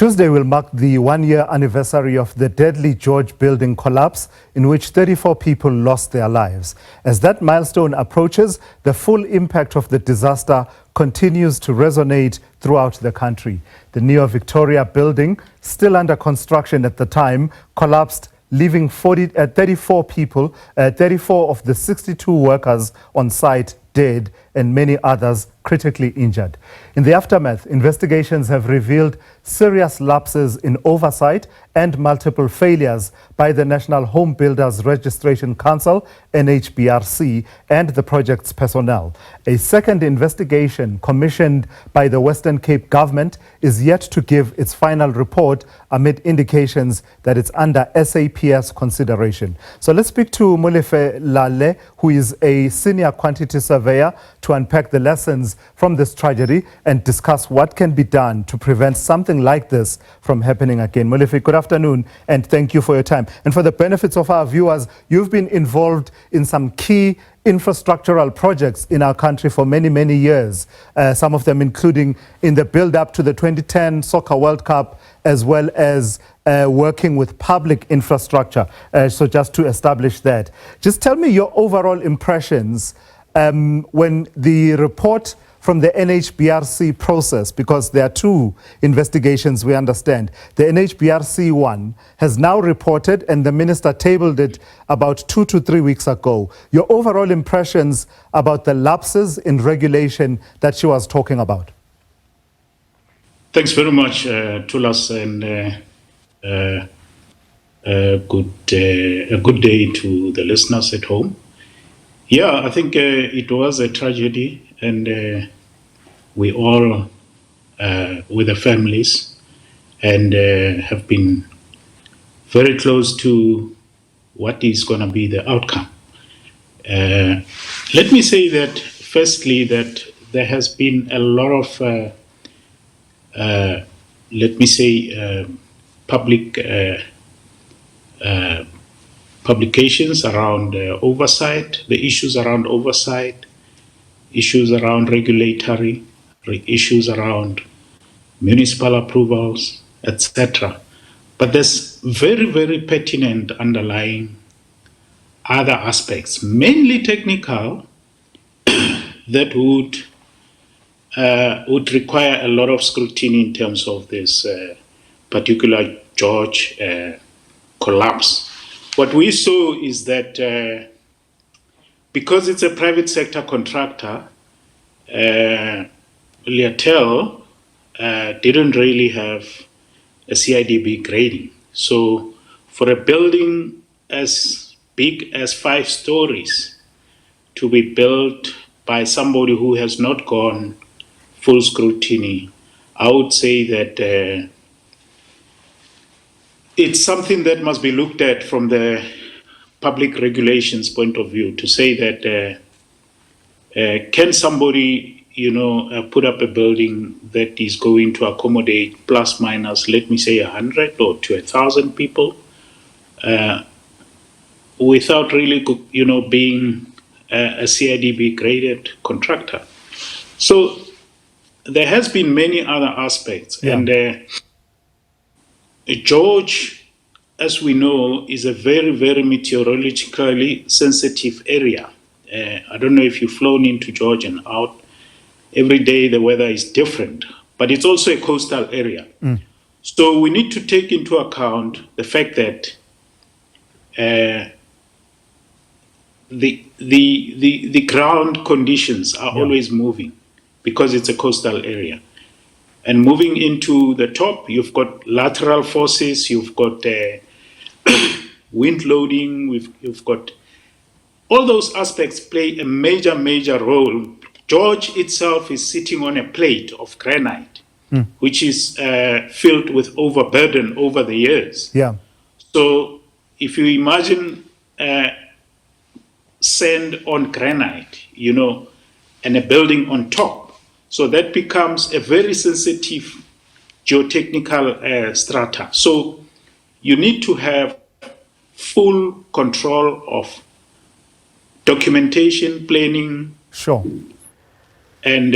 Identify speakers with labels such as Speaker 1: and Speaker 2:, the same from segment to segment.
Speaker 1: Tuesday will mark the one-year anniversary of the deadly George building collapse in which 34 people lost their lives. As that milestone approaches, the full impact of the disaster continues to resonate throughout the country. The Neo Victoria building, still under construction at the time, collapsed, leaving 34 people, 34 of the 62 workers on site dead and many others critically injured. In the aftermath, investigations have revealed serious lapses in oversight and multiple failures by the National Home Builders Registration Council, NHBRC, and the project's personnel. A second investigation commissioned by the Western Cape government is yet to give its final report amid indications that it's under SAPS consideration. So let's speak to Molefe Lale, who is a senior quantity surveyor, to unpack the lessons from this tragedy and discuss what can be done to prevent something like this from happening again. Molefe, good afternoon, and thank you for your time. And for the benefits of our viewers, you've been involved in some key infrastructural projects in our country for many, many years, some of them including in the build-up to the 2010 Soccer World Cup, as well as working with public infrastructure. So just to establish that, just tell me your overall impressions when the report from the NHBRC process, because there are two investigations we understand. The NHBRC one has now reported and the minister tabled it about 2 to 3 weeks ago. Your overall impressions about the lapses in regulation that she was talking about?
Speaker 2: Thanks very much, Tulas, and a good day to the listeners at home. Yeah, I think it was a tragedy, and we all, with the families, and have been very close to what is going to be the outcome. Let me say that, firstly, that there has been a lot of, let me say, public publications around oversight, the issues around oversight, issues around regulatory, issues around municipal approvals, etc. But there's very, very pertinent underlying other aspects, mainly technical, that would require a lot of scrutiny in terms of this particular George collapse. What we saw is that because it's a private sector contractor, Liatel didn't really have a CIDB grading. So for a building as big as 5 stories to be built by somebody who has not gone full scrutiny, I would say that it's something that must be looked at from the public regulations point of view, to say that can somebody, put up a building that is going to accommodate plus minus, let me say 100 or to 1,000 people, without really, being a CIDB graded contractor. So there has been many other aspects, and George, as we know, is a very, very meteorologically sensitive area. I don't know if you've flown into George and out. Every day the weather is different, but it's also a coastal area. So we need to take into account the fact that the ground conditions are always moving because it's a coastal area. And moving into the top, you've got lateral forces, you've got wind loading, you've got all those aspects play a major, major role. George itself is sitting on a plate of granite, which is filled with overburden over the years. So if you imagine sand on granite, and a building on top, so that becomes a very sensitive geotechnical strata. So you need to have full control of documentation, planning,
Speaker 1: Sure.
Speaker 2: And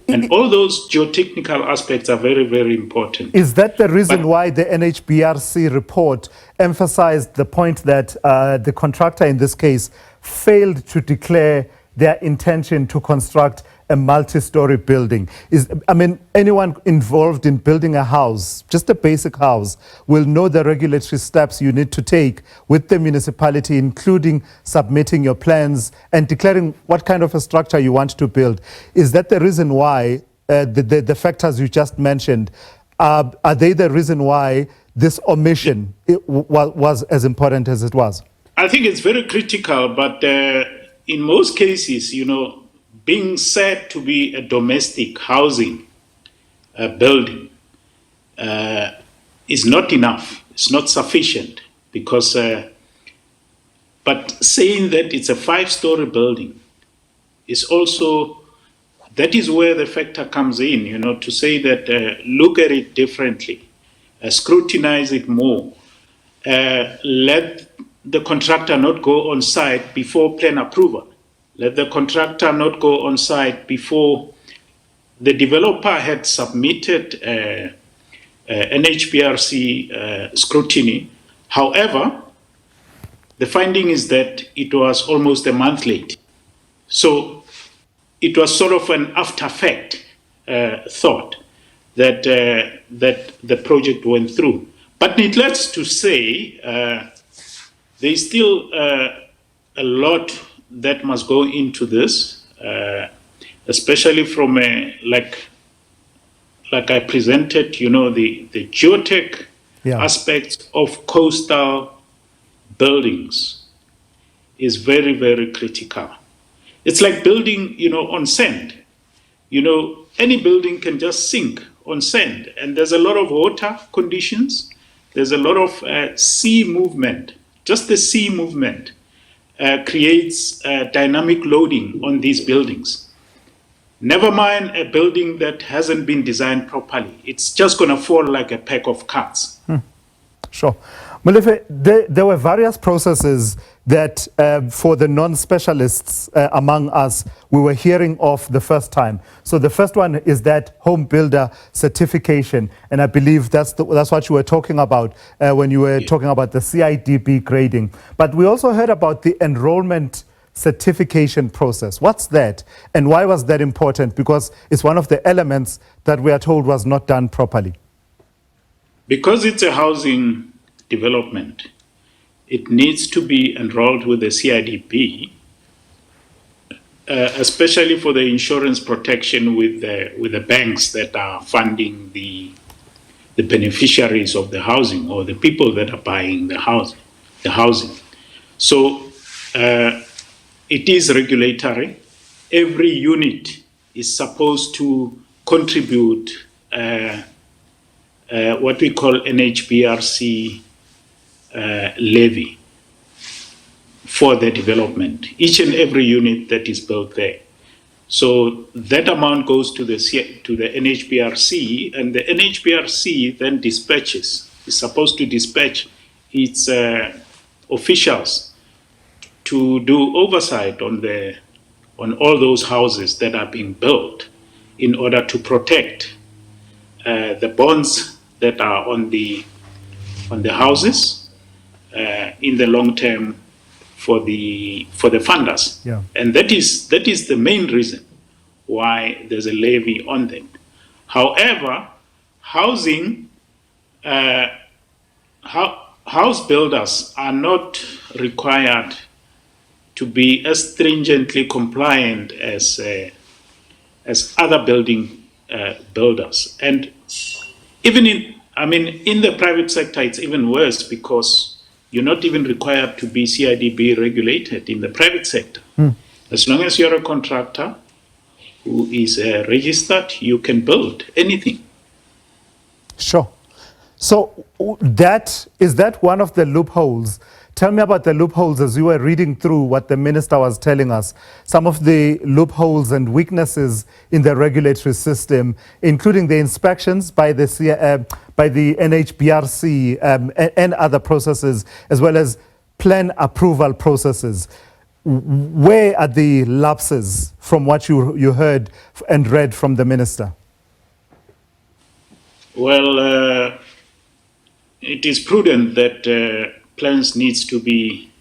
Speaker 2: And all those geotechnical aspects are very, very important.
Speaker 1: Is that the reason why the NHBRC report emphasized the point that the contractor in this case failed to declare their intention to construct a multi-story building? Anyone involved in building a house, just a basic house, will know the regulatory steps you need to take with the municipality, including submitting your plans and declaring what kind of a structure you want to build. Is that the reason why the factors you just mentioned, are they the reason why this omission was as important as it was?
Speaker 2: I think it's very critical, but in most cases, being said to be a domestic housing building is not enough. It's not sufficient because, but saying that it's a 5-story building is also, that is where the factor comes in, to say that look at it differently, scrutinize it more, let the contractor not go on site before plan approval. Let the contractor not go on site before the developer had submitted NHBRC scrutiny. However, the finding is that it was almost a month late. So it was sort of an after-fact thought that the project went through. But needless to say, there's still a lot that must go into this, especially from like I presented, the geotech aspects of coastal buildings is very, very critical. It's like building, on sand. Any building can just sink on sand, and there's a lot of water conditions. There's a lot of sea movement. Just the sea movement creates dynamic loading on these buildings. Never mind a building that hasn't been designed properly. It's just going to fall like a pack of cards.
Speaker 1: Sure. Molefe, there were various processes that for the non-specialists among us, we were hearing of the first time. So the first one is that home builder certification. And I believe that's what you were talking about when you were talking about the CIDB grading. But we also heard about the enrollment certification process. What's that? And why was that important? Because it's one of the elements that we are told was not done properly.
Speaker 2: Because it's a housing development, it needs to be enrolled with the CIDB, especially for the insurance protection with the banks that are funding the beneficiaries of the housing or the people that are buying the housing. So it is regulatory. Every unit is supposed to contribute what we call NHBRC levy for the development, each and every unit that is built there. So that amount goes to the NHBRC, and the NHBRC then is supposed to dispatch its officials to do oversight on all those houses that are being built in order to protect the bonds that are on the houses in the long term for the funders.
Speaker 1: Yeah.
Speaker 2: And that is the main reason why there's a levy on them. However, house builders are not required to be as stringently compliant as other building builders. And even in the private sector, it's even worse because you're not even required to be CIDB regulated in the private sector. As long as you're a contractor who is registered, you can build anything.
Speaker 1: Sure. So is that one of the loopholes? Tell me about the loopholes as you were reading through what the minister was telling us. Some of the loopholes and weaknesses in the regulatory system, including the inspections by the NHBRC and other processes, as well as plan approval processes. Where are the lapses from what you heard and read from the minister?
Speaker 2: Well, it is prudent that plans needs to be,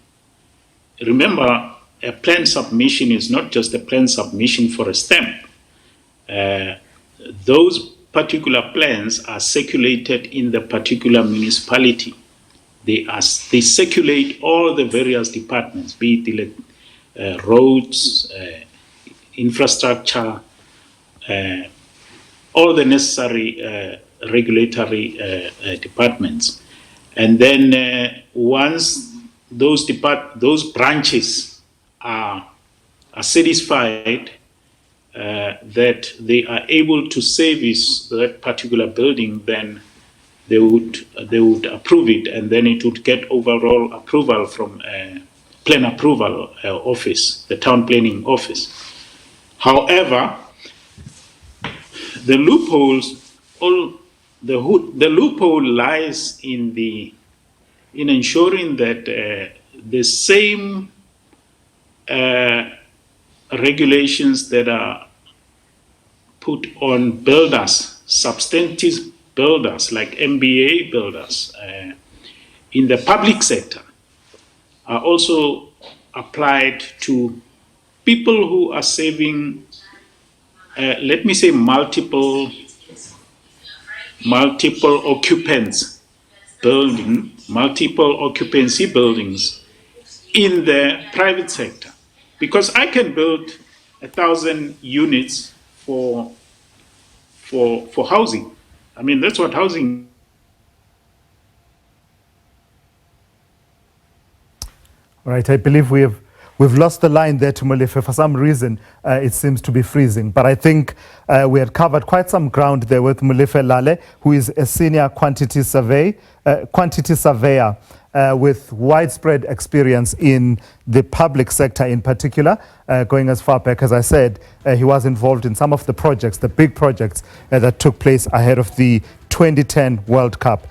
Speaker 2: remember, a plan submission is not just a plan submission for a stamp. Those particular plans are circulated in the particular municipality. They circulate all the various departments, be it roads, infrastructure, all the necessary regulatory departments. And then once those branches are satisfied that they are able to service that particular building, then they would approve it, and then it would get overall approval from plan approval office, the town planning office. However, the loophole lies in ensuring that the same regulations that are put on builders, substantive builders like MBA builders in the public sector, are also applied to people who are saving, let me say, multiple occupants building, multiple occupancy buildings in the private sector. Because I can build 1,000 units for housing. I mean, that's what housing.
Speaker 1: All right, I believe we've lost the line there to Molefe. For some reason, it seems to be freezing. But I think we had covered quite some ground there with Molefe Lale, who is a senior quantity surveyor with widespread experience in the public sector in particular, going as far back as I said. He was involved in some of the projects, the big projects that took place ahead of the 2010 World Cup.